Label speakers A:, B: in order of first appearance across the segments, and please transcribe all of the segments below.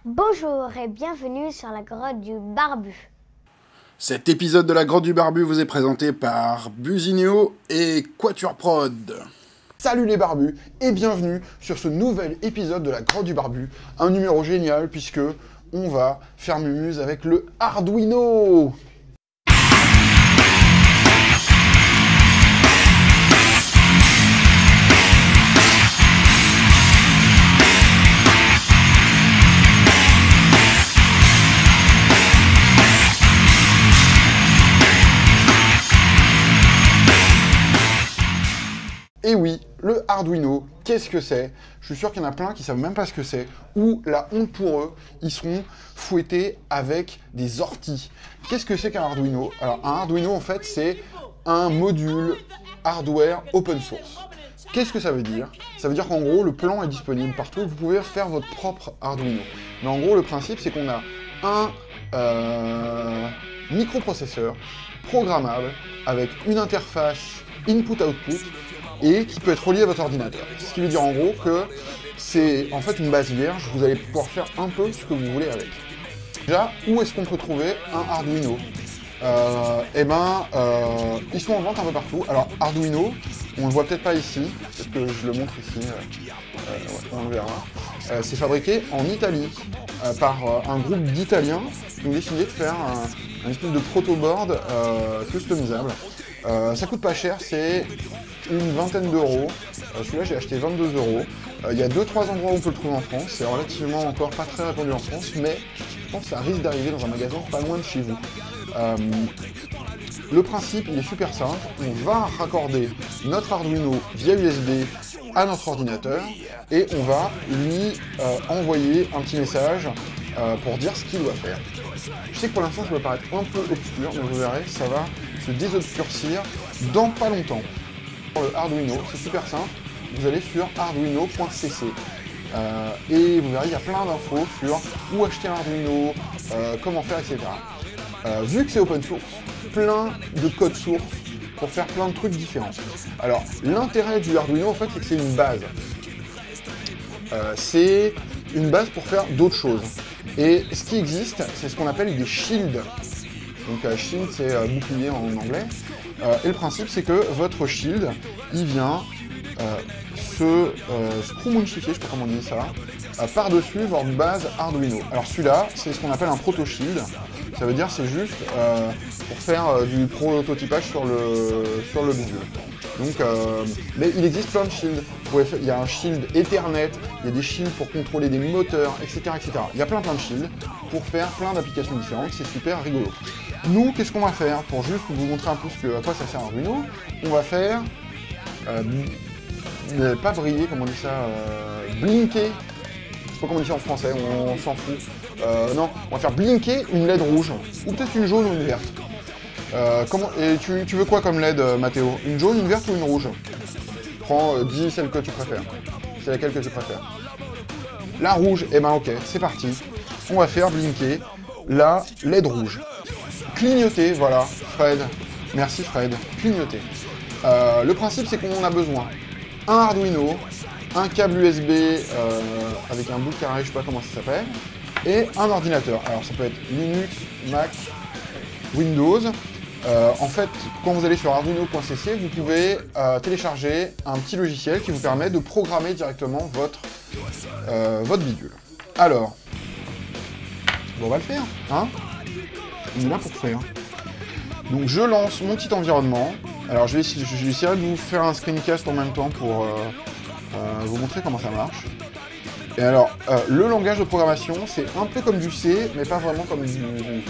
A: Bonjour et bienvenue sur la grotte du Barbu.
B: Cet épisode de la grotte du Barbu vous est présenté par Buzineo et Quatuor Prod.
C: Salut les barbus et bienvenue sur ce nouvel épisode de la grotte du Barbu. Un numéro génial puisque on va faire mumuse avec le Arduino. Et oui, le Arduino, qu'est-ce que c'est? Je suis sûr qu'il y en a plein qui savent même pas ce que c'est, ou la honte pour eux, ils seront fouettés avec des orties. Qu'est-ce que c'est qu'un Arduino? Alors un Arduino en fait c'est un module hardware open source. Qu'est-ce que ça veut dire? Ça veut dire qu'en gros le plan est disponible partout et vous pouvez faire votre propre Arduino. Mais en gros le principe c'est qu'on a un microprocesseur programmable avec une interface input-output et qui peut être relié à votre ordinateur. Ce qui veut dire en gros que c'est en fait une base vierge, vous allez pouvoir faire un peu ce que vous voulez avec. Déjà, où est-ce qu'on peut trouver un Arduino? Ils sont en vente un peu partout. Alors Arduino, on le voit peut-être pas ici, peut-être que je le montre ici, on le verra. C'est fabriqué en Italie par un groupe d'Italiens qui ont décidé de faire un espèce de proto-board customisable. Ça coûte pas cher, c'est une vingtaine d'euros. Celui-là, j'ai acheté 22 €. Il y a 2-3 endroits où on peut le trouver en France. C'est relativement encore pas très répandu en France, mais je pense que ça risque d'arriver dans un magasin pas loin de chez vous. Le principe, il est super simple. On va raccorder notre Arduino via USB à notre ordinateur et on va lui envoyer un petit message pour dire ce qu'il doit faire. Je sais que pour l'instant, ça va paraître un peu obscur, mais vous verrez, ça va se désobscurcir dans pas longtemps. Le Arduino, c'est super simple, vous allez sur arduino.cc et vous verrez, il y a plein d'infos sur où acheter un Arduino, comment faire, etc. Vu que c'est open source, plein de codes source pour faire plein de trucs différents. Alors, l'intérêt du Arduino, en fait, c'est que c'est une base. C'est une base pour faire d'autres choses. Et ce qui existe, c'est ce qu'on appelle des shields. Donc shield, c'est bouclier en anglais. Et le principe, c'est que votre shield, il vient se screw-mountifier, je sais pas comment on dit ça, par-dessus votre base Arduino. Alors celui-là, c'est ce qu'on appelle un proto-shield. Ça veut dire c'est juste pour faire du prototypage sur le module. Donc, mais il existe plein de shields. Il y a un shield Ethernet, il y a des shields pour contrôler des moteurs, etc., etc. Il y a plein de shields pour faire plein d'applications différentes, c'est super rigolo. Nous, qu'est-ce qu'on va faire? Pour juste vous montrer un peu à quoi ça sert Arduino, on va faire, pas briller, comment on dit ça, blinker, je sais pas comment on dit ça en français, on s'en fout. Non, on va faire blinker une LED rouge, ou peut-être une jaune ou une verte. Et tu veux quoi comme LED, Mathéo? Une jaune, une verte ou une rouge? Prends, dis celle que tu préfères. C'est laquelle que tu préfères? La rouge, eh ben ok, c'est parti. On va faire blinker la LED rouge. Clignoter, voilà, Fred. Merci Fred, clignoter. Le principe, c'est qu'on a besoin un Arduino, un câble USB avec un bout de carré, je sais pas comment ça s'appelle, et un ordinateur. Alors ça peut être Linux, Mac, Windows. En fait, quand vous allez sur arduino.cc, vous pouvez télécharger un petit logiciel qui vous permet de programmer directement votre bidule. Alors, bon, on va le faire, hein? On est là pour faire. Donc je lance mon petit environnement. Alors je vais essayer de vous faire un screencast en même temps pour vous montrer comment ça marche. Et alors, le langage de programmation, c'est un peu comme du C, mais pas vraiment comme du C. Donc,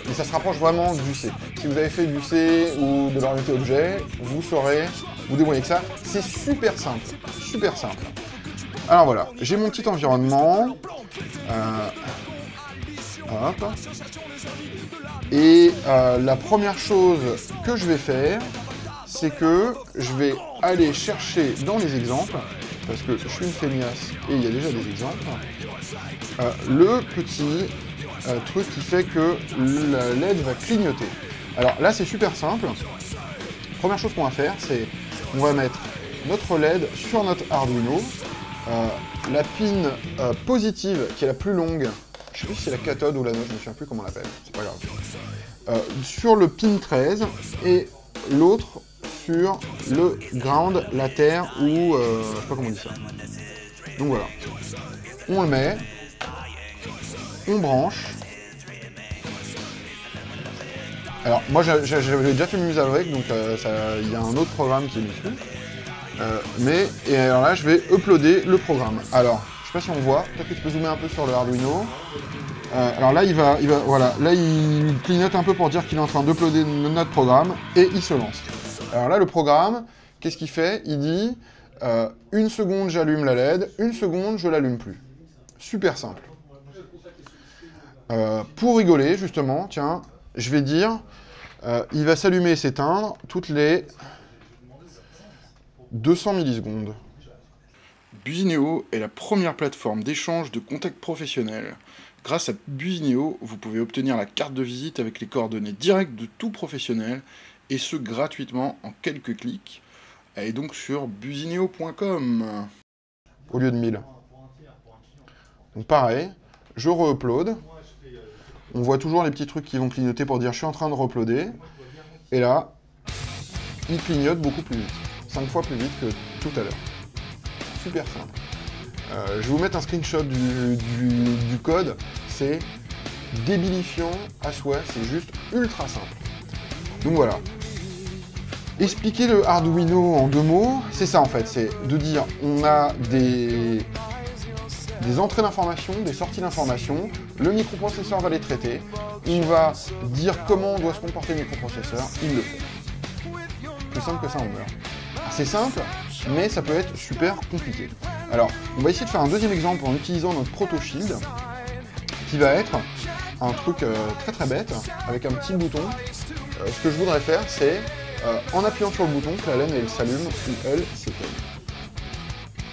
C: mais ça se rapproche vraiment du C. Si vous avez fait du C ou de l'orienté objet, vous saurez vous débrouiller avec ça. C'est super simple, super simple. Alors voilà, j'ai mon petit environnement. Hop. Et la première chose que je vais faire, c'est que je vais aller chercher dans les exemples, parce que je suis une feignasse et il y a déjà des exemples, le petit truc qui fait que la LED va clignoter. Alors là, c'est super simple. Première chose qu'on va faire, c'est on va mettre notre LED sur notre Arduino la pin positive, qui est la plus longue, je sais plus si c'est la cathode ou l'anode, je ne me souviens plus comment on l'appelle, c'est pas grave, sur le pin 13, et l'autre sur le ground, la terre, ou je sais pas comment on dit ça. Donc voilà. On le met, on branche. Alors moi j'avais déjà fait Muse avec, donc il y a un autre programme qui est dessus. Et alors là je vais uploader le programme. Alors, je sais pas si on voit, peut-être que tu peux zoomer un peu sur le Arduino. Alors là voilà, là il clignote un peu pour dire qu'il est en train d'uploader notre programme, et il se lance. Alors là le programme, qu'est-ce qu'il fait? Il dit, 1 seconde j'allume la LED, 1 seconde je l'allume plus. Super simple. Pour rigoler, justement, tiens, je vais dire, il va s'allumer et s'éteindre toutes les 200 millisecondes.
B: Busineo est la première plateforme d'échange de contacts professionnels. Grâce à Busineo, vous pouvez obtenir la carte de visite avec les coordonnées directes de tout professionnel, et ce gratuitement en quelques clics. Allez donc sur busineo.com.
C: Au lieu de 1000. Donc pareil, je re-upload. On voit toujours les petits trucs qui vont clignoter pour dire je suis en train de re-uploader. Et là, il clignote beaucoup plus vite. 5 fois plus vite que tout à l'heure. Super simple. Je vais vous mettre un screenshot du code. C'est débilifiant à souhait, c'est juste ultra simple. Donc voilà. Expliquer le Arduino en 2 mots, c'est ça en fait, c'est de dire on a des entrées d'informations, des sorties d'informations, le microprocesseur va les traiter, on va dire comment doit se comporter le microprocesseur, il le fait. Plus simple que ça, on meurt. C'est simple, mais ça peut être super compliqué. Alors, on va essayer de faire un deuxième exemple en utilisant notre ProtoShield, qui va être un truc très très bête, avec un petit bouton. Ce que je voudrais faire, c'est, en appuyant sur le bouton, que la laine elle s'allume ou elle s'éteigne.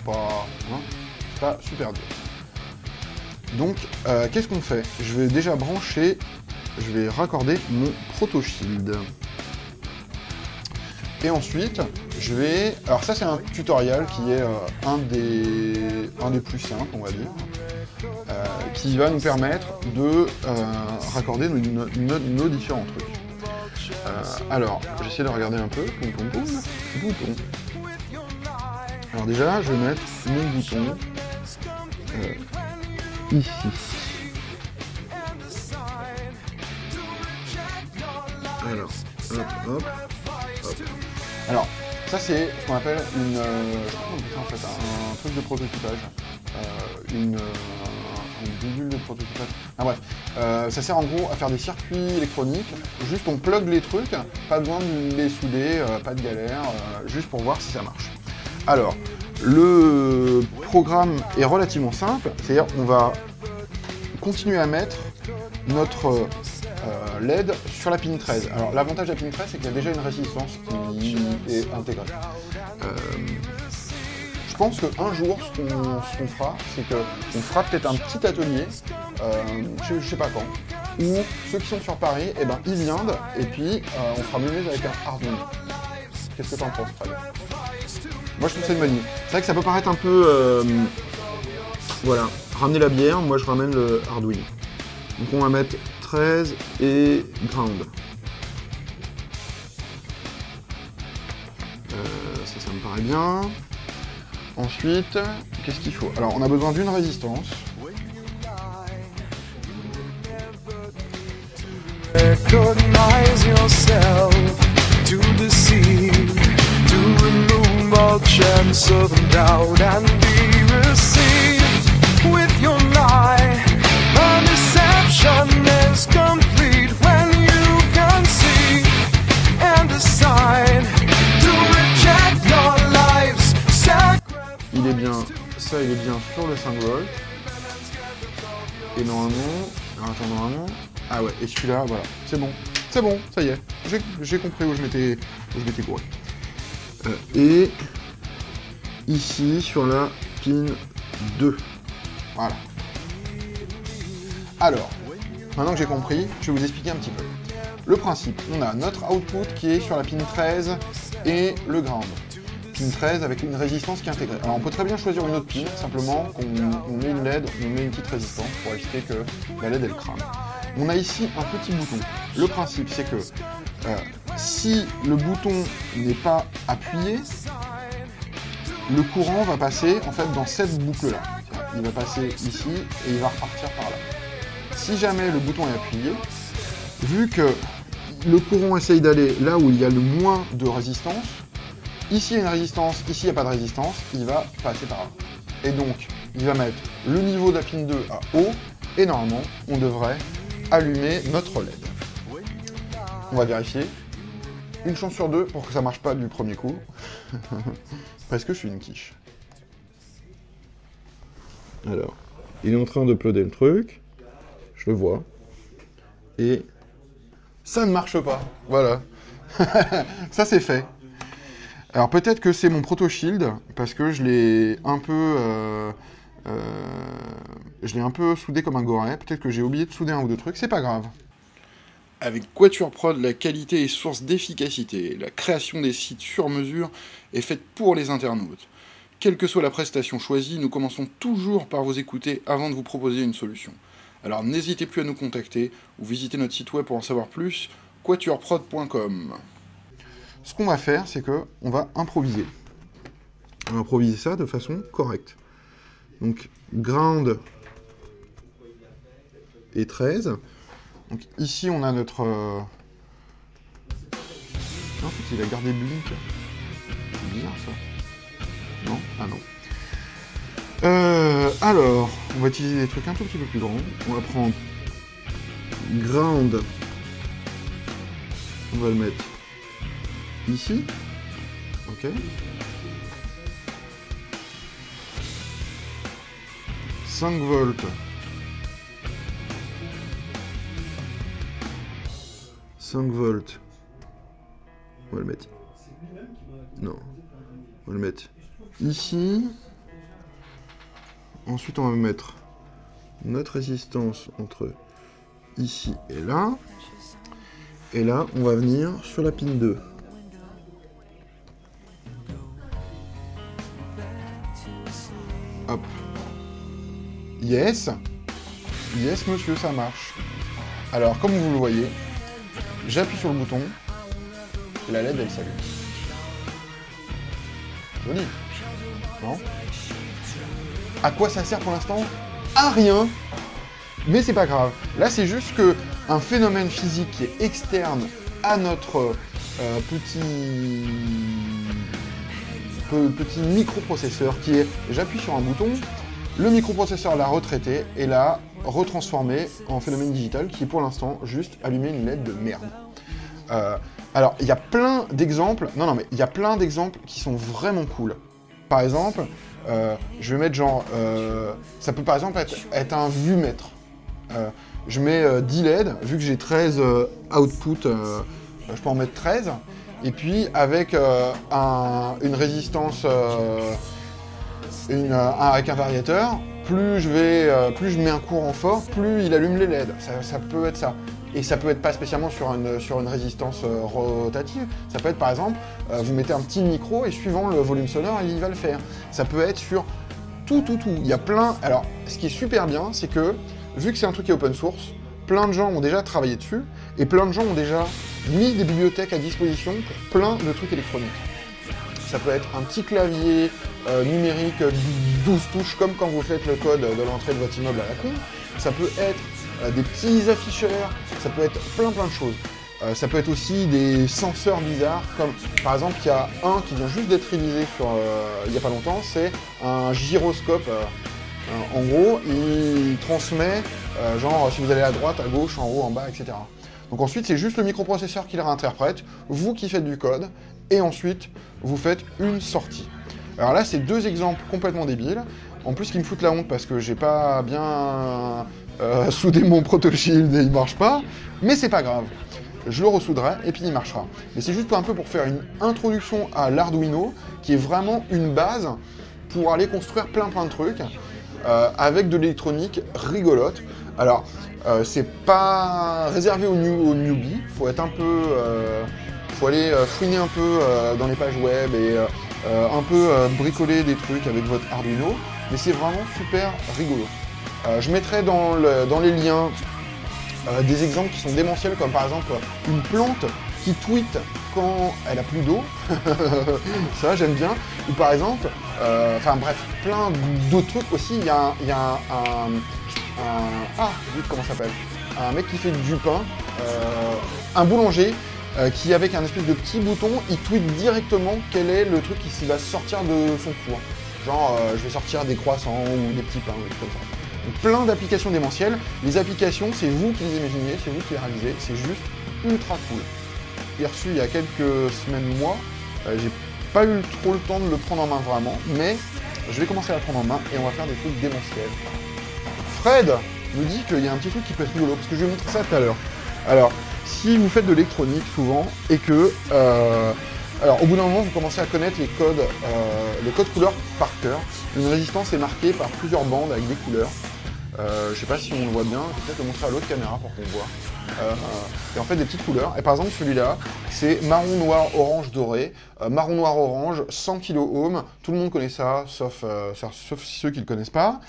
C: Pas super dur. Donc, qu'est-ce qu'on fait? Je vais déjà brancher, je vais raccorder mon ProtoShield. Et ensuite, je vais... Alors ça, c'est un tutoriel qui est un des plus simples, on va dire, qui va nous permettre de raccorder nos différents trucs. Alors, j'essaie de regarder un peu. Bouton. Alors déjà, je vais mettre mon bouton ici. Alors, hop. Alors, ça c'est ce qu'on appelle une... je sais pas comment on dit ça en fait, un truc de prototypage. Une bidule de prototypage. Ah bref, ça sert en gros à faire des circuits électroniques. Juste on plug les trucs, pas besoin de les souder, pas de galère, juste pour voir si ça marche. Alors, le programme est relativement simple, c'est-à-dire on va continuer à mettre notre LED sur la pin 13. Alors l'avantage de la pin 13, c'est qu'il y a déjà une résistance qui est intégrée. Je pense qu'un jour, ce qu'on fera, c'est qu'on fera peut-être un petit atelier, je sais pas quand, où ceux qui sont sur Paris, eh ben, ils viennent, et puis on fera Muse avec un Arduino. Qu'est-ce que t'en penses, Fred? Moi je trouve ça une bonne idée. C'est vrai que ça peut paraître un peu... voilà, ramener la bière, moi je ramène le Arduino. Donc on va mettre 13 et ground. Ça me paraît bien. Ensuite, qu'est-ce qu'il faut? Alors on a besoin d'une résistance.
D: Recognize yourself to deceive, to remove all chance of doubt and be received with your lie. A deception is complete when you can see and decide to reject your life's sacrifice.
C: Il est bien, ça il est bien sur le 5 volts. Et normalement, alors attends, normalement, ah ouais, et celui-là, voilà, c'est bon, ça y est, j'ai compris où je m'étais gouré. Et ici, sur la pin 2, voilà. Alors, maintenant que j'ai compris, je vais vous expliquer un petit peu. Le principe, on a notre output qui est sur la pin 13 et le ground. pin 13 avec une résistance qui est intégrée. Alors on peut très bien choisir une autre pin, simplement qu'on met une LED, on met une petite résistance pour éviter que la LED elle crame. On a ici un petit bouton. Le principe c'est que si le bouton n'est pas appuyé, le courant va passer en fait dans cette boucle là. Il va passer ici et il va repartir par là. Si jamais le bouton est appuyé, vu que le courant essaye d'aller là où il y a le moins de résistance, ici il y a une résistance, ici il n'y a pas de résistance, il va passer par là. Et donc, il va mettre le niveau de la pin 2 à haut, et normalement, on devrait allumer notre LED. On va vérifier. Une chance sur deux pour que ça marche pas du premier coup. Parce que je suis une quiche. Alors, il est en train d'uploader le truc. Je le vois. Et ça ne marche pas. Voilà. Ça, c'est fait. Alors, peut-être que c'est mon Proto Shield, parce que je l'ai un peu... soudé comme un goret. Peut-être que j'ai oublié de souder un ou deux trucs. C'est pas grave.
B: Avec Quatuor Prod, la qualité est source d'efficacité. La création des sites sur mesure est faite pour les internautes. Quelle que soit la prestation choisie, nous commençons toujours par vous écouter avant de vous proposer une solution. Alors n'hésitez plus à nous contacter ou visiter notre site web pour en savoir plus, quatuorprod.com.
C: Ce qu'on va faire, c'est que on va improviser. On va improviser ça de façon correcte. Donc, ground et 13. Donc ici, on a notre... En fait, il a gardé Blink. C'est bizarre, ça. Non? Ah non. Alors, on va utiliser des trucs un tout petit peu plus grands. On va prendre ground. On va le mettre ici. Ok. 5 volts. 5 volts. On va le mettre. Non. On va le mettre ici. Ensuite, on va mettre notre résistance entre ici et là. Et là, on va venir sur la pin 2. Hop. Yes. Yes, monsieur, ça marche. Alors, comme vous le voyez, j'appuie sur le bouton et la LED, elle s'allume. Joli. Non? À quoi ça sert pour l'instant? À rien. Mais c'est pas grave. Là, c'est juste que un phénomène physique qui est externe à notre petit microprocesseur qui est, j'appuie sur un bouton, le microprocesseur l'a retraité et l'a retransformé en phénomène digital qui est pour l'instant juste allumer une LED de merde. Alors, il y a plein d'exemples, il y a plein d'exemples qui sont vraiment cool. Par exemple, je vais mettre genre, ça peut par exemple être un vumètre. Je mets 10 LED, vu que j'ai 13 output, je peux en mettre 13. Et puis avec une résistance, avec un variateur, plus je mets un courant fort, plus il allume les LED. Ça peut être ça. Et ça peut être pas spécialement sur une résistance rotative. Ça peut être par exemple, vous mettez un petit micro et suivant le volume sonore, il va le faire. Ça peut être sur tout. Il y a plein... Alors, ce qui est super bien, c'est que, vu que c'est un truc qui est open source, plein de gens ont déjà travaillé dessus, et plein de gens ont déjà mis des bibliothèques à disposition pour plein de trucs électroniques. Ça peut être un petit clavier numérique 12 touches, comme quand vous faites le code de l'entrée de votre immeuble à la con. Ça peut être des petits afficheurs, ça peut être plein de choses. Ça peut être aussi des senseurs bizarres, comme par exemple il y a un qui vient juste d'être réalisé il n'y a pas longtemps, c'est un gyroscope. En gros, il transmet, genre si vous allez à droite, à gauche, en haut, en bas, etc. Donc ensuite, c'est juste le microprocesseur qui le réinterprète, vous qui faites du code, et ensuite, vous faites une sortie. Alors là, c'est deux exemples complètement débiles. En plus, qui me foutent la honte parce que j'ai pas bien soudé mon Proto Shield et il marche pas, mais c'est pas grave. Je le ressouderai et puis il marchera. Mais c'est juste un peu pour faire une introduction à l'Arduino, qui est vraiment une base pour aller construire plein de trucs, avec de l'électronique rigolote. Alors, c'est pas réservé aux newbies, faut être un peu... faut aller fouiner un peu dans les pages web et un peu bricoler des trucs avec votre Arduino, mais c'est vraiment super rigolo. Je mettrai dans les liens des exemples qui sont démentiels, comme par exemple une plante qui tweet quand elle a plus d'eau, ça j'aime bien, ou par exemple, enfin bref, plein d'autres trucs aussi. Il y a comment ça s'appelle, un mec qui fait du pain, un boulanger qui, avec un espèce de petit bouton, il tweet directement quel est le truc qui va sortir de son four. Genre, je vais sortir des croissants ou des petits pains, ou des trucs comme ça. Donc, plein d'applications démentielles. Les applications, c'est vous qui les imaginez, c'est vous qui les réalisez, c'est juste ultra cool. Je l'ai reçu il y a quelques semaines, mois. J'ai pas eu trop le temps de le prendre en main vraiment, mais je vais commencer à le prendre en main et on va faire des trucs démentiels. Fred me dit qu'il y a un petit truc qui peut être rigolo, parce que je vais vous montrer ça tout à l'heure. Alors, si vous faites de l'électronique souvent, et que... alors, au bout d'un moment, vous commencez à connaître les codes couleurs par cœur. Une résistance est marquée par plusieurs bandes avec des couleurs. Je sais pas si on le voit bien, je vais peut-être le montrer à l'autre caméra pour qu'on voit. Et en fait, des petites couleurs. Et par exemple, celui-là, c'est marron, noir, orange, doré. Marron, noir, orange, 100 kOhms. Tout le monde connaît ça, sauf ceux qui ne le connaissent pas.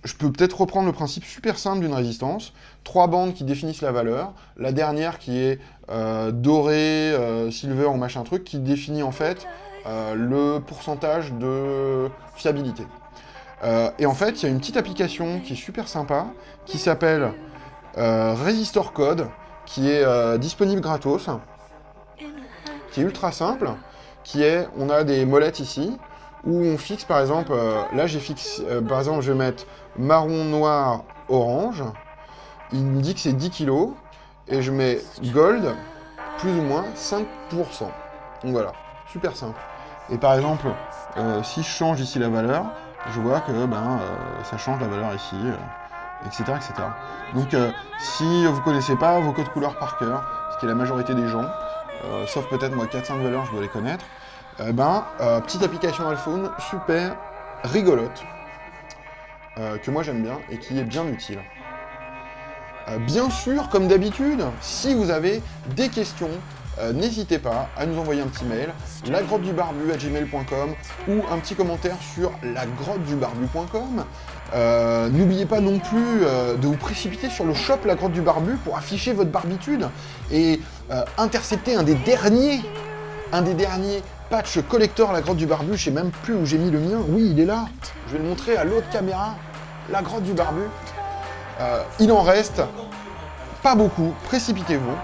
C: Je peux peut-être reprendre le principe super simple d'une résistance. 3 bandes qui définissent la valeur. La dernière qui est doré, silver ou machin truc, qui définit en fait le pourcentage de fiabilité. Et en fait, il y a une petite application qui est super sympa, qui s'appelle Resistor Code, qui est disponible gratos, qui est ultra simple, on a des molettes ici, où on fixe par exemple, là j'ai fixé, par exemple je vais mettre marron, noir, orange, il me dit que c'est 10 kg, et je mets gold, plus ou moins 5%. Donc voilà, super simple. Et par exemple, si je change ici la valeur, je vois que ça change la valeur ici, etc., etc. Donc si vous ne connaissez pas vos codes couleurs par cœur, ce qui est la majorité des gens, sauf peut-être moi 4-5 valeurs, je dois les connaître, petite application iPhone super rigolote, que moi j'aime bien et qui est bien utile. Bien sûr, comme d'habitude, si vous avez des questions, n'hésitez pas à nous envoyer un petit mail, lagrottedubarbu@gmail.com ou un petit commentaire sur lagrottedubarbu.com. N'oubliez pas non plus de vous précipiter sur le shop La Grotte du Barbu pour afficher votre barbitude et intercepter un des derniers patch collector La Grotte du Barbu. Je sais même plus où j'ai mis le mien. Oui, il est là. Je vais le montrer à l'autre caméra. La Grotte du Barbu. Il en reste pas beaucoup. Précipitez-vous.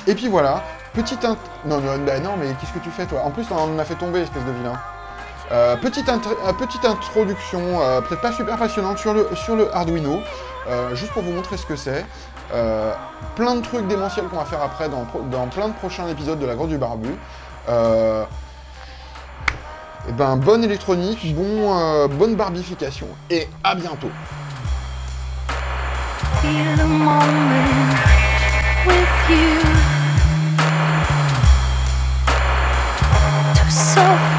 C: Et puis voilà. Petite non, mais qu'est-ce que tu fais toi? En plus, on en a fait tomber, espèce de vilain. Petite introduction, peut-être pas super passionnante, sur le Arduino, juste pour vous montrer ce que c'est. Plein de trucs démentiels qu'on va faire après dans plein de prochains épisodes de La Grotte du Barbu. Et bonne électronique, bonne barbification, et à bientôt.
E: Feel the moment with you. To